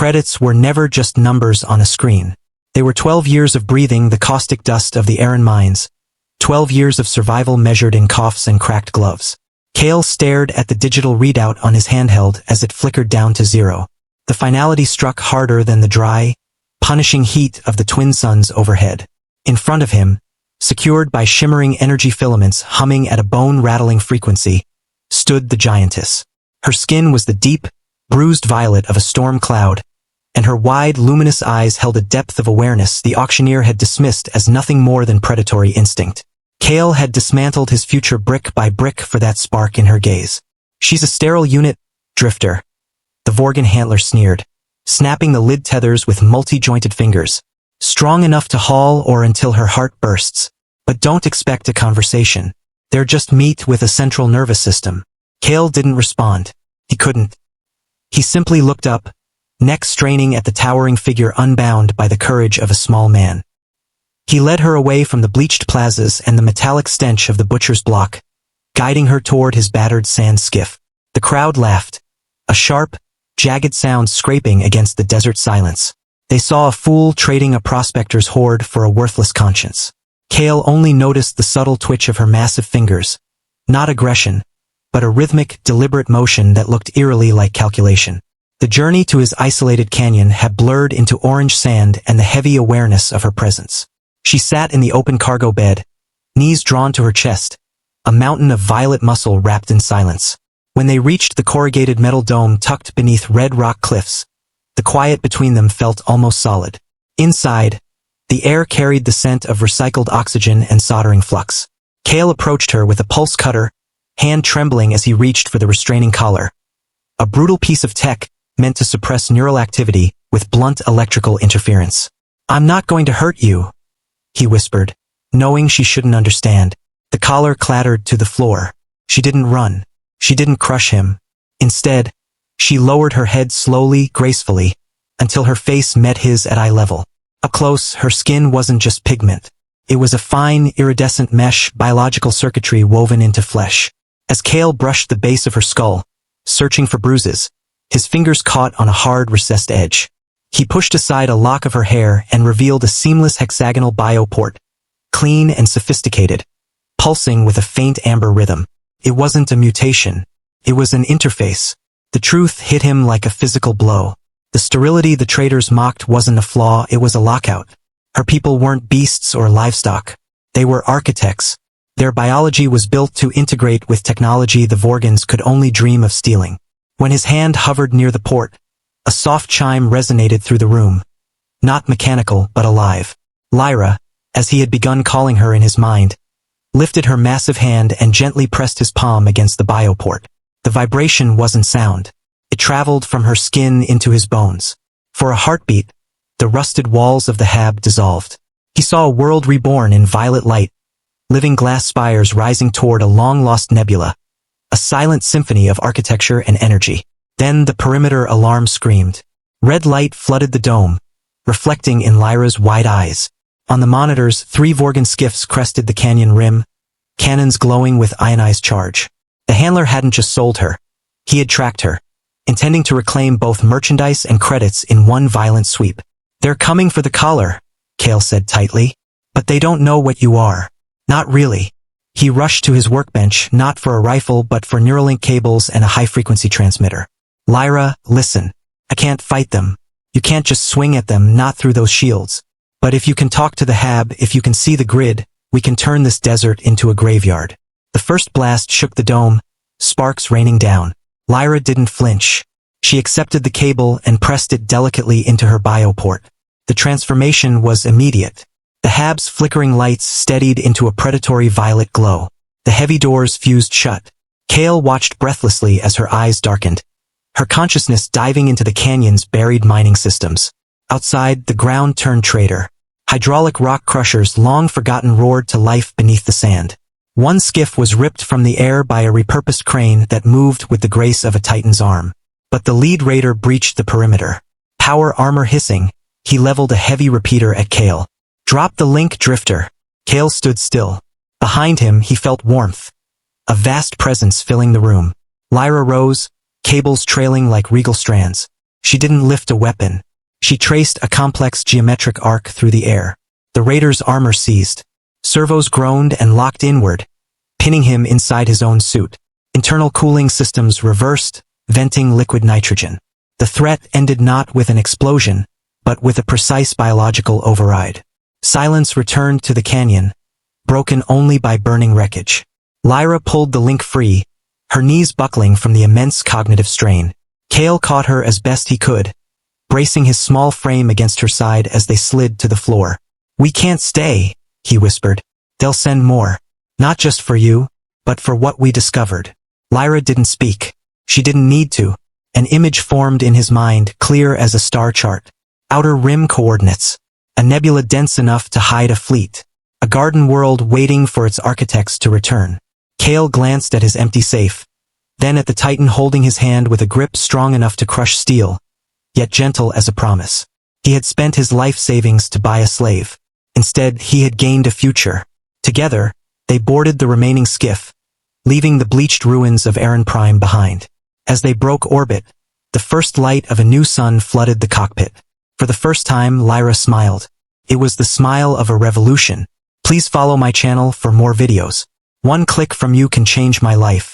credits were never just numbers on a screen. They were 12 years of breathing the caustic dust of the Aran mines, 12 years of survival measured in coughs and cracked gloves. Kale stared at the digital readout on his handheld as it flickered down to 0. The finality struck harder than the dry, punishing heat of the twin suns overhead. In front of him, secured by shimmering energy filaments humming at a bone-rattling frequency, stood the giantess. Her skin was the deep, bruised violet of a storm cloud, and her wide, luminous eyes held a depth of awareness the auctioneer had dismissed as nothing more than predatory instinct. Kale had dismantled his future brick by brick for that spark in her gaze. "She's a sterile unit, Drifter," the Vorgan handler sneered, snapping the lid tethers with multi-jointed fingers. "Strong enough to haul or until her heart bursts. But don't expect a conversation. They're just meat with a central nervous system." Kale didn't respond. He couldn't. He simply looked up, neck straining at the towering figure unbound by the courage of a small man. He led her away from the bleached plazas and the metallic stench of the butcher's block, guiding her toward his battered sand skiff. The crowd laughed, a sharp, jagged sound scraping against the desert silence. They saw a fool trading a prospector's hoard for a worthless conscience. Kale only noticed the subtle twitch of her massive fingers, not aggression, but a rhythmic, deliberate motion that looked eerily like calculation. The journey to his isolated canyon had blurred into orange sand and the heavy awareness of her presence. She sat in the open cargo bed, knees drawn to her chest, a mountain of violet muscle wrapped in silence. When they reached the corrugated metal dome tucked beneath red rock cliffs, the quiet between them felt almost solid. Inside, the air carried the scent of recycled oxygen and soldering flux. Kale approached her with a pulse cutter, hand trembling as he reached for the restraining collar. A brutal piece of tech meant to suppress neural activity with blunt electrical interference. "I'm not going to hurt you," he whispered, knowing she shouldn't understand. The collar clattered to the floor. She didn't run. She didn't crush him. Instead, she lowered her head slowly, gracefully, until her face met his at eye level. Up close, her skin wasn't just pigment. It was a fine, iridescent mesh, biological circuitry woven into flesh. As Kale brushed the base of her skull, searching for bruises, his fingers caught on a hard, recessed edge. He pushed aside a lock of her hair and revealed a seamless hexagonal bioport, clean and sophisticated, pulsing with a faint amber rhythm. It wasn't a mutation. It was an interface. The truth hit him like a physical blow. The sterility the traders mocked wasn't a flaw, it was a lockout. Her people weren't beasts or livestock. They were architects. Their biology was built to integrate with technology the Vorgans could only dream of stealing. When his hand hovered near the port, a soft chime resonated through the room. Not mechanical, but alive. Lyra, as he had begun calling her in his mind, lifted her massive hand and gently pressed his palm against the bioport. The vibration wasn't sound. It traveled from her skin into his bones. For a heartbeat, the rusted walls of the hab dissolved. He saw a world reborn in violet light, living glass spires rising toward a long-lost nebula, a silent symphony of architecture and energy. Then the perimeter alarm screamed. Red light flooded the dome, reflecting in Lyra's wide eyes. On the monitors, 3 Vorgan skiffs crested the canyon rim, cannons glowing with ionized charge. The handler hadn't just sold her. He had tracked her, intending to reclaim both merchandise and credits in one violent sweep. "They're coming for the collar," Kale said tightly. "But they don't know what you are." "Not really." He rushed to his workbench, not for a rifle but for Neuralink cables and a high-frequency transmitter. "Lyra, listen. I can't fight them. You can't just swing at them, not through those shields. But if you can talk to the hab, if you can see the grid, we can turn this desert into a graveyard." The first blast shook the dome, sparks raining down. Lyra didn't flinch. She accepted the cable and pressed it delicately into her bioport. The transformation was immediate. The hab's flickering lights steadied into a predatory violet glow. The heavy doors fused shut. Kale watched breathlessly as her eyes darkened, her consciousness diving into the canyon's buried mining systems. Outside, the ground turned traitor. Hydraulic rock crushers long forgotten roared to life beneath the sand. One skiff was ripped from the air by a repurposed crane that moved with the grace of a titan's arm. But the lead raider breached the perimeter. Power armor hissing, he leveled a heavy repeater at Kale. "Drop the link, Drifter." Kale stood still. Behind him, he felt warmth, a vast presence filling the room. Lyra rose, cables trailing like regal strands. She didn't lift a weapon. She traced a complex geometric arc through the air. The raider's armor seized. Servos groaned and locked inward, pinning him inside his own suit. Internal cooling systems reversed, venting liquid nitrogen. The threat ended not with an explosion, but with a precise biological override. Silence returned to the canyon, broken only by burning wreckage. Lyra pulled the link free, her knees buckling from the immense cognitive strain. Kale caught her as best he could, bracing his small frame against her side as they slid to the floor. "We can't stay," he whispered. "They'll send more. Not just for you, but for what we discovered." Lyra didn't speak. She didn't need to. An image formed in his mind, clear as a star chart. Outer rim coordinates. A nebula dense enough to hide a fleet. A garden world waiting for its architects to return. Kale glanced at his empty safe, then at the Titan holding his hand with a grip strong enough to crush steel, yet gentle as a promise. He had spent his life savings to buy a slave. Instead, he had gained a future. Together, they boarded the remaining skiff, leaving the bleached ruins of Erin Prime behind. As they broke orbit, the first light of a new sun flooded the cockpit. For the first time, Lyra smiled. It was the smile of a revolution. Please follow my channel for more videos. One click from you can change my life.